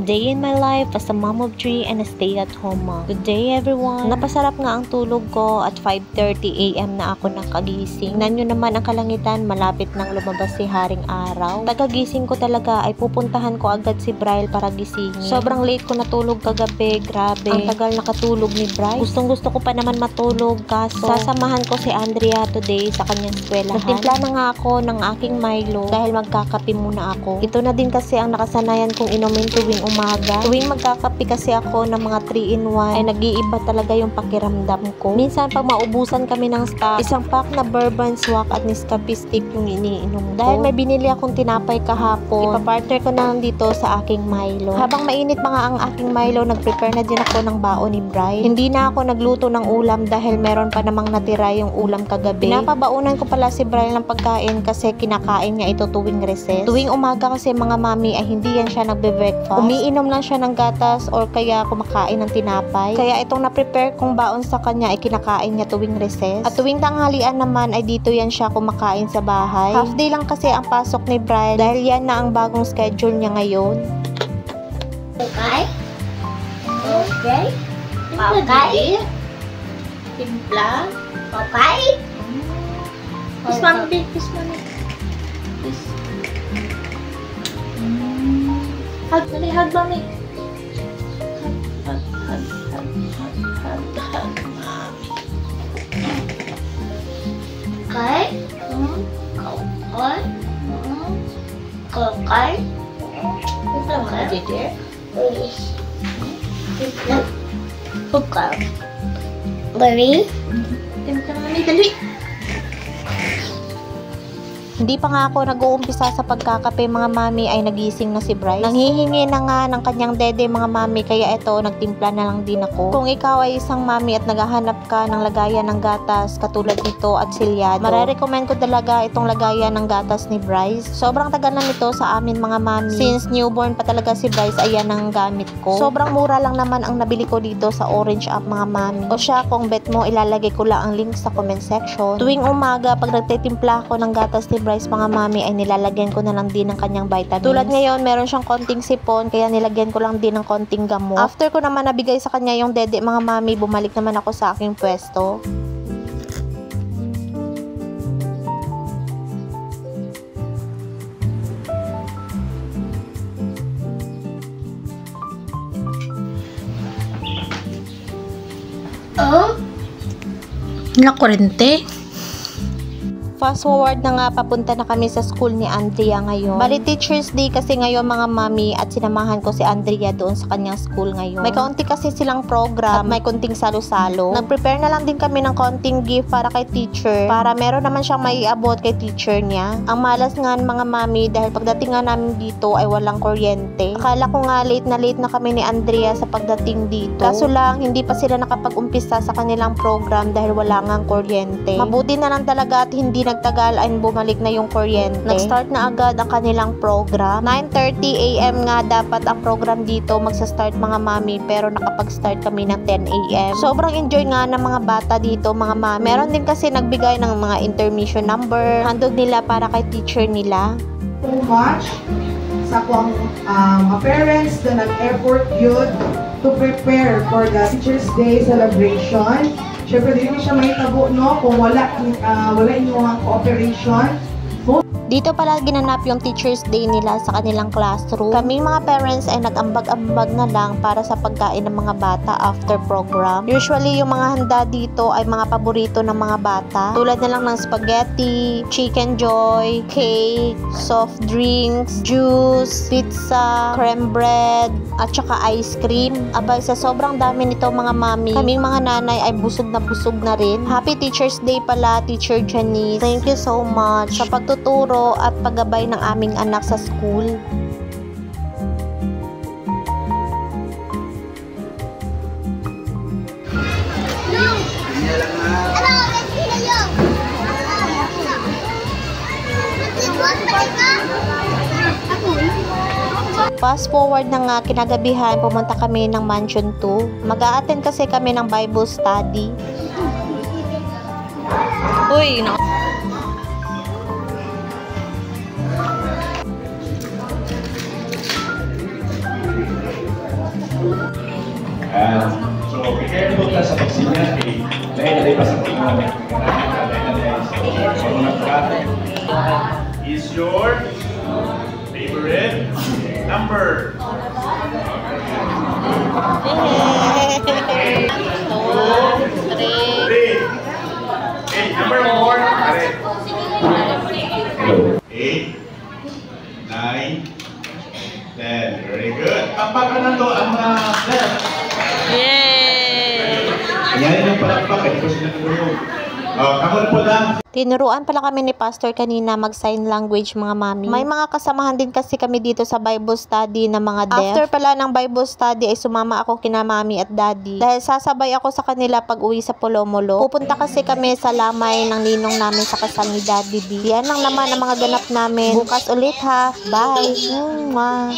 day in my life as a mom of 3 and a stay-at-home mom. Good day everyone! Napasarap nga ang tulog ko at 5:30 AM na ako nakagising. Tingnan nyo naman ang kalangitan, malapit nang lumabas si Haring Araw. Tagagising ko talaga ay pupuntahan ko agad si Bryle para gisingin. Sobrang late ko natulog kagabi, grabe. Ang tagal nakatulog ni Bryle. Gustong gusto ko pa naman matulog kaso sasamahan ko si Andrea today sa kanyang eskwelahan. Nagtimpla na nga ako ng aking Milo dahil magkakape muna ako. Ito na din kasi ang nakasanayan kong inumin tuwing umaga. Tuwing magkakape kasi ako ng mga 3-in-1 ay nag-iiba talaga yung pakiramdam ko. Minsan pag maubusan kami ng stock, isang pack na bourbon swak at Nescafe stick yung iniinom ko. Dahil may binili akong tinapay kahapon, ipapartner ko na lang dito sa aking Milo. Habang mainit pa nga ang aking Milo, nag-prepare na din ako ng baon ni Bryle. Hindi na ako nagluto ng ulam dahil meron pa namang natira yung ulam kagabi. Pinapabaunan ko pala si Bryle ng pagkain kasi kinakain niya ito tuwing recess. Tuwing umaga kasi mga mami ay hindi yan siya nagbe-breakfast. Umiinom lang siya ng gatas or kaya kumakain ng tinapay. Kaya itong na-prepare kong baon sa kanya ay kinakain niya tuwing recess. At tuwing tanghalian naman ay dito yan siya kumakain sa bahay. Half day lang kasi ang pasok ni Bryle dahil yan na ang bagong schedule niya ngayon. Okay? Okay? Okay? Timpla. Okay? Kiss mommy, kiss mommy. Kiss. Hug, dali, hug mommy. Hug, hug, hug, hug, hug, hug, mommy. Okay? Okay? Okay? Timpla mo na, Jeje. Okay. Bari? Timpla mommy, dali. Hindi pa nga ako nag-uumpisa sa pagkakape mga mami ay nagising na si Bryce. Nanghihingi na nga ng kanyang dede mga mami kaya eto nagtimpla na lang din ako. Kung ikaw ay isang mami at naghahanap ka ng lagayan ng gatas katulad nito at silyado, marerecommend ko talaga itong lagayan ng gatas ni Bryce. Sobrang tagal na nito sa amin mga mami. Since newborn pa talaga si Bryce, ayan ang gamit ko. Sobrang mura lang naman ang nabili ko dito sa Orange App mga mami. O siya, kung bet mo, ilalagay ko lang ang link sa comment section. Tuwing umaga pag nagtitimpla ako ng gatas ni Bryce mga mami ay nilalagyan ko na lang din ng kanyang vitamins. Tulad ngayon meron siyang konting sipon kaya nilagyan ko lang din ng konting gamot. After ko naman nabigay sa kanya yung dede mga mami, bumalik naman ako sa aking pwesto. Oh? Nakurente. Fast forward na nga, papunta na kami sa school ni Andrea ngayon. Bali Teacher's Day kasi ngayon mga mami at sinamahan ko si Andrea doon sa kanyang school ngayon. May kaunti kasi silang program at may konting salo-salo. Nag-prepare na lang din kami ng konting gift para kay teacher para meron naman siyang maiabot kay teacher niya. Ang malas nga mga mami dahil pagdating nga namin dito ay walang kuryente. Akala ko nga late na kami ni Andrea sa pagdating dito. Kaso lang hindi pa sila nakapag-umpisa sa kanilang program dahil wala ngang kuryente. Mabuti na lang talaga at hindi nagtagal ay bumalik na yung kuryente. Nag-start na agad ang kanilang program. 9:30 AM nga dapat ang program dito magsa-start mga mami pero nakapag-start kami ng 10 AM. Sobrang enjoy nga ng mga bata dito mga mami. Meron din kasi nagbigay ng mga intermission number. Handog nila para kay teacher nila. So much sa akong parents na nag-effort yun to prepare for the Teacher's Day celebration. Siyempre, hindi siya mahitabo, no? Kung wala inyong cooperation. Dito pala ginanap yung Teacher's Day nila sa kanilang classroom. Kaming mga parents ay nag-ambag-ambag na lang para sa pagkain ng mga bata after program. Usually, yung mga handa dito ay mga paborito ng mga bata. Tulad na lang ng spaghetti, chicken joy, cake, soft drinks, juice, pizza, creme bread, at saka ice cream. Abay, sa sobrang dami nito mga mami, kaming mga nanay ay busog na rin. Happy Teacher's Day pala, Teacher Janice. Thank you so much sa pagtuturo at paggabay ng aming anak sa school. Fast forward na nga, kinagabihan, pumunta kami ng Mansion 2. Mag-a-attend kasi kami ng Bible study. Uy, So, be careful ka sa pagsinyas kay dahil pa sa tingnan. Is your favorite number? Three. Okay, number 4. Correct. 8, 9, 10. Very good. Pampakan na to ang mga left. Yan yung palakpak. Hindi ko sila nagulog. Kamon po lang. Tinuruan pala kami ni Pastor kanina mag-sign language mga mami. May mga kasamahan din kasi kami dito sa Bible study na mga deaf. After pala ng Bible study ay sumama ako kina mami at daddy. Dahil sasabay ako sa kanila pag uwi sa Polomolo. Pupunta kasi kami sa lamay ng ninong namin sa kasal ni Daddy B. Yan lang naman ang mga ganap namin. Bukas ulit ha. Bye. Mwah.